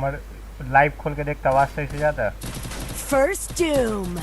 हमारे लाइव खोल के देखता आवाज सही से जाता है। First Doom.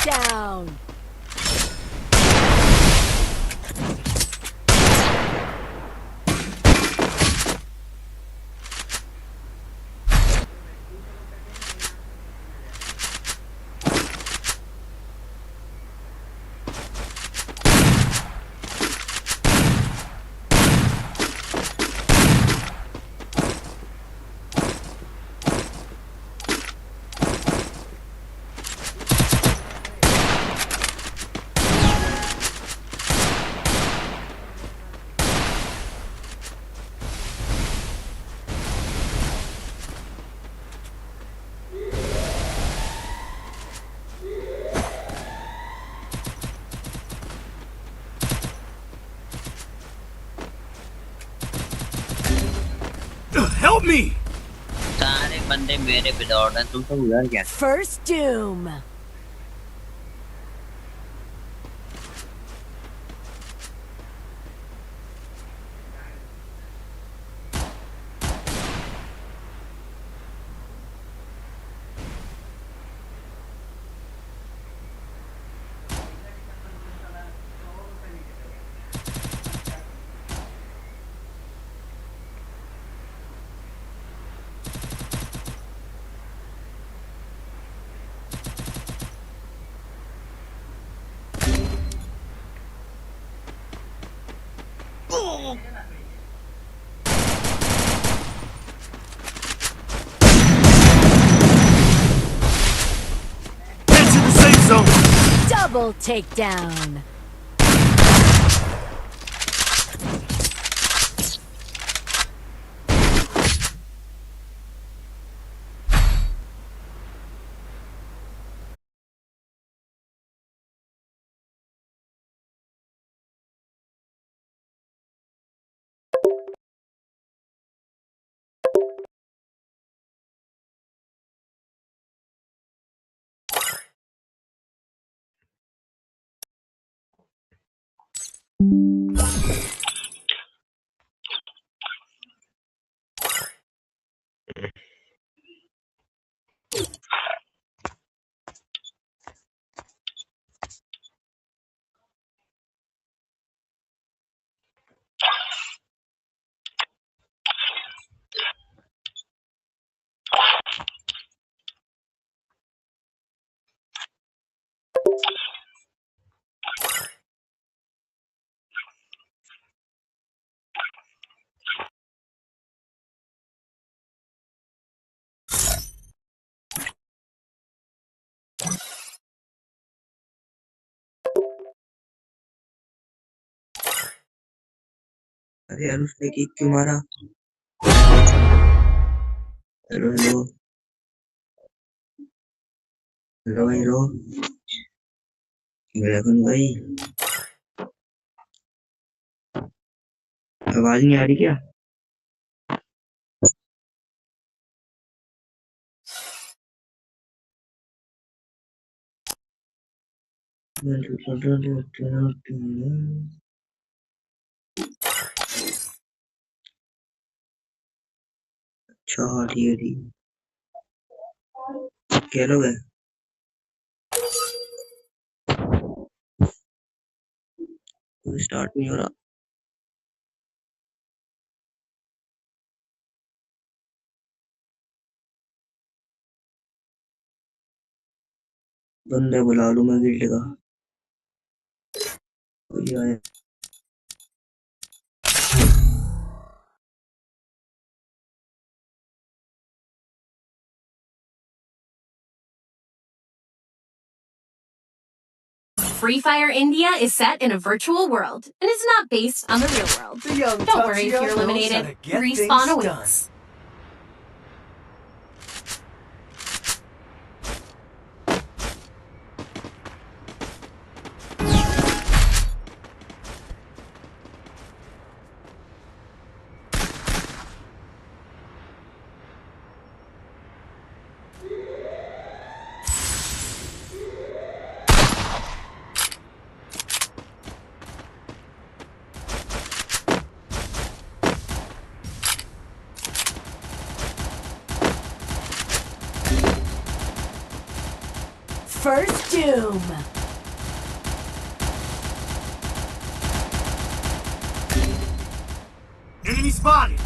Down. Help me! सारे बंदे मेरे पे दौड़ रहे हैं, तुम तो उधर क्या? First Doom. Get to the safe zone! Double takedown. अरे यार उसने किक क्यों मारा? हेलो हेलो हेलो हेलो ब्लैकफन भाई, आवाज नहीं आ रही क्या? अच्छा ठीक है ठीक। क्या लोग है? स्टार्ट नहीं हो रहा। बंदे बुला लूं मैं गिल्ड का। कोई आया? Free Fire India is set in a virtual world and is not based on the real world. The young Don't worry if Tatsuya you're knows how eliminated. to get Respawn things awaits. First doom. Enemy spotted!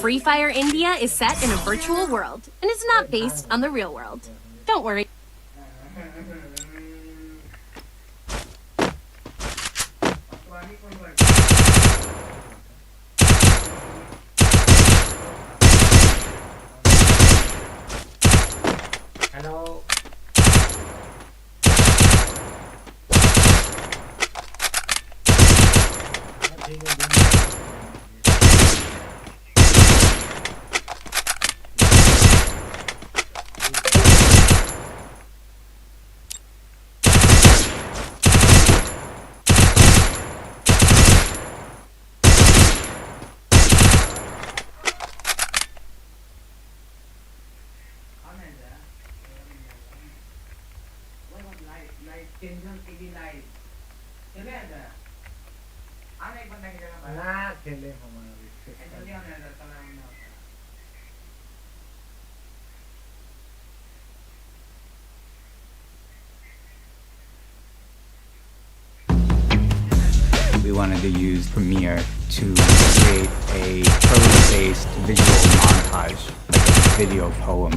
Free Fire India is set in a virtual world and is not based on the real world. Don't worry. Hello. We wanted to use Premiere to create a prose-based visual montage, like a video poem.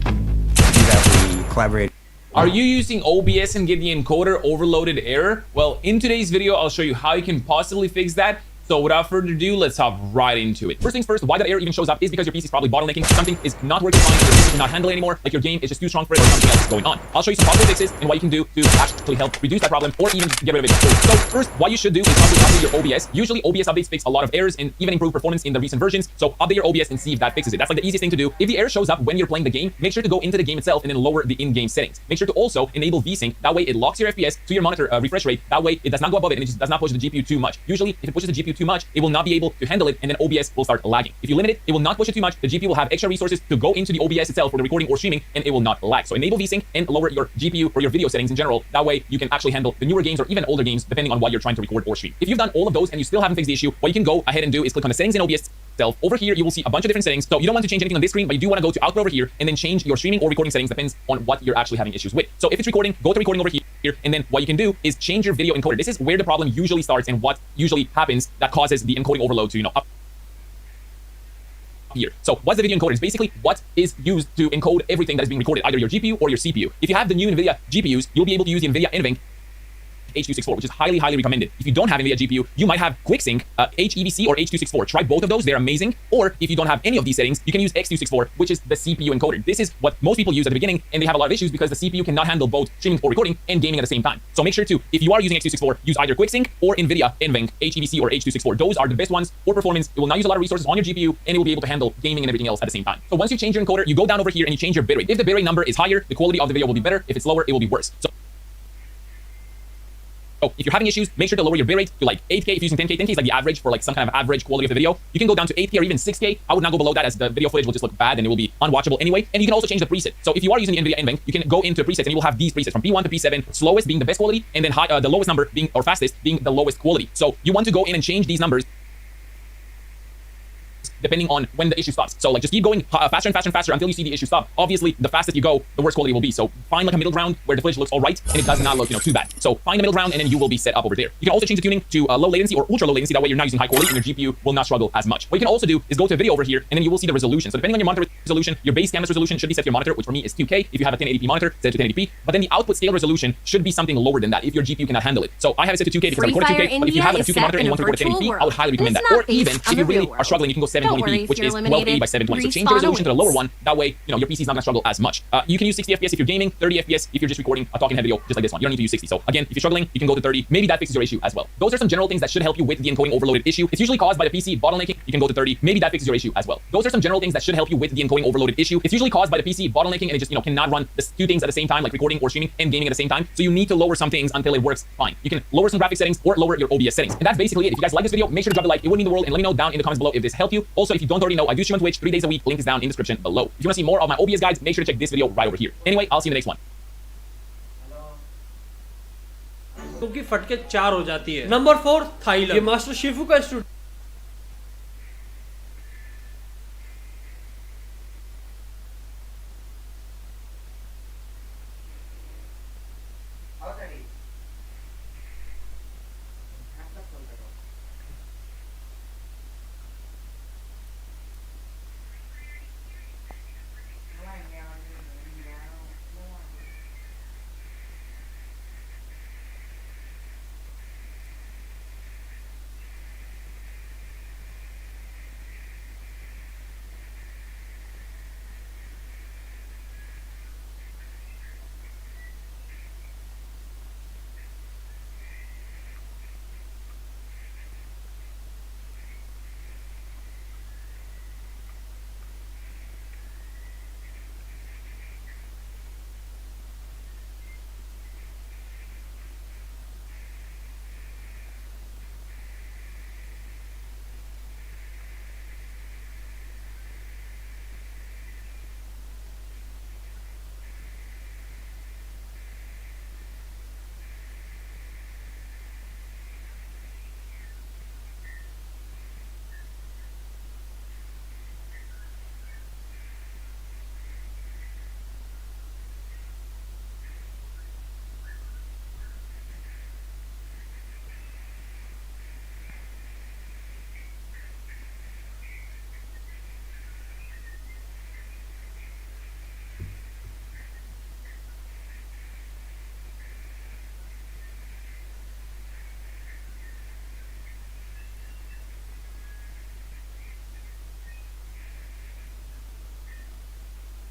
To do that, we collaborated. Are you using OBS and get the encoder overloaded error? Well, in today's video, I'll show you how you can possibly fix that. So without further ado, let's hop right into it. First things first, why that error even shows up is because your PC is probably bottlenecking. Something is not working fine, your PC cannot handle it anymore, like your game is just too strong for it or something else is going on. I'll show you some possible fixes and what you can do to actually help reduce that problem or even get rid of it. So first, what you should do is probably update your OBS. Usually OBS updates fix a lot of errors and even improve performance in the recent versions. So update your OBS and see if that fixes it. That's like the easiest thing to do. If the error shows up when you're playing the game, make sure to go into the game itself and then lower the in-game settings. Make sure to also enable VSync. That way it locks your FPS to your monitor refresh rate. That way it does not go above it and it just does not push the GPU too much. Usually if it pushes the GPU too much, it will not be able to handle it and then OBS will start lagging. If you limit it, it will not push it too much. The GPU will have extra resources to go into the OBS itself for the recording or streaming and it will not lag. So enable VSync and lower your GPU or your video settings in general. That way you can actually handle the newer games or even older games depending on what you're trying to record or stream. If you've done all of those and you still haven't fixed the issue, what you can go ahead and do is click on the settings in OBS itself. Over here, you will see a bunch of different settings. So you don't want to change anything on this screen, but you do want to go to output over here and then change your streaming or recording settings. Depends on what you're actually having issues with. So if it's recording, go to recording over here. And then what you can do is change your video encoder. This is where the problem usually starts and what usually happens that causes the encoding overload to, up here. So what's the video encoder? It's basically what is used to encode everything that is being recorded, either your GPU or your CPU. If you have the new NVIDIA GPUs, you'll be able to use the NVIDIA NVENC H.264, which is highly, highly recommended. If you don't have NVIDIA GPU, you might have QuickSync, HEVC, or H.264. Try both of those. They're amazing. Or if you don't have any of these settings, you can use X.264, which is the CPU encoder. This is what most people use at the beginning, and they have a lot of issues because the CPU cannot handle both streaming or recording and gaming at the same time. So make sure to, if you are using X.264, use either QuickSync or NVIDIA NVENC HEVC or H.264. Those are the best ones for performance. It will not use a lot of resources on your GPU, and it will be able to handle gaming and everything else at the same time. So once you change your encoder, you go down over here and you change your bitrate. If the bitrate number is higher, the quality of the video will be better. If it's lower, it will be worse. So So if you're having issues, make sure to lower your bitrate to like 8K. If you're using 10K, 10K is like the average for like some kind of average quality of the video. You can go down to 8K or even 6K. I would not go below that as the video footage will just look bad and it will be unwatchable anyway. And you can also change the preset. So if you are using the NVIDIA NVENC, you can go into presets and you will have these presets from P1 to P7, slowest being the best quality, and then the lowest number being, or fastest being the lowest quality. So you want to go in and change these numbers depending on when the issue stops. So like just keep going faster and faster and faster until you see the issue stop. Obviously, the faster you go, the worse quality will be. So find like a middle ground where the footage looks all right and it does not look, too bad. So find the middle ground and then you will be set up over there. You can also change the tuning to low latency or ultra low latency. That way you're not using high quality and your GPU will not struggle as much. What you can also do is go to a video over here and then you will see the resolution. So depending on your monitor resolution, your base canvas resolution should be set to your monitor, which for me is 2K. If you have a 1080p monitor, set it to 1080p. But then the output scale resolution should be something lower than that if your GPU cannot handle it. So I have it set to 2K because I record 2K. But if you have a 2K monitor and you want to record 1080p, I would highly recommend that. Or even if you really are struggling, you can go 720p, which is 1280 by 720. So change the resolution to the lower one. That way, your PC is not going to struggle as much. You can use 60 FPS if you're gaming, 30 FPS if you're just recording a talking head video, just like this one. You don't need to use 60. So again, if you're struggling, you can go to 30. Maybe that fixes your issue as well. Those are some general things that should help you with the encoding overloaded issue. It's usually caused by the PC bottlenecking. You can go to 30. Maybe that fixes your issue as well. Those are some general things that should help you with the encoding overloaded issue. It's usually caused by the PC bottlenecking and it just, cannot run the two things at the same time, like recording or streaming and gaming at the same time. So you need to lower some things until it works fine. You can lower some graphic settings or lower your OBS settings. And that's basically it. If you guys like this video, make sure to drop a like. It would mean the world, and let me know down in the comments below if this helped you. Also, if you don't already know, I do stream on Twitch 3 days a week. Link is down in the description below. If you want to see more of my OBS guides, make sure to check this video right over here. Anyway, I'll see you in the next one. क्योंकि फटके 4 हो जाती है। Number 4 Thailand. ये master Shifu का student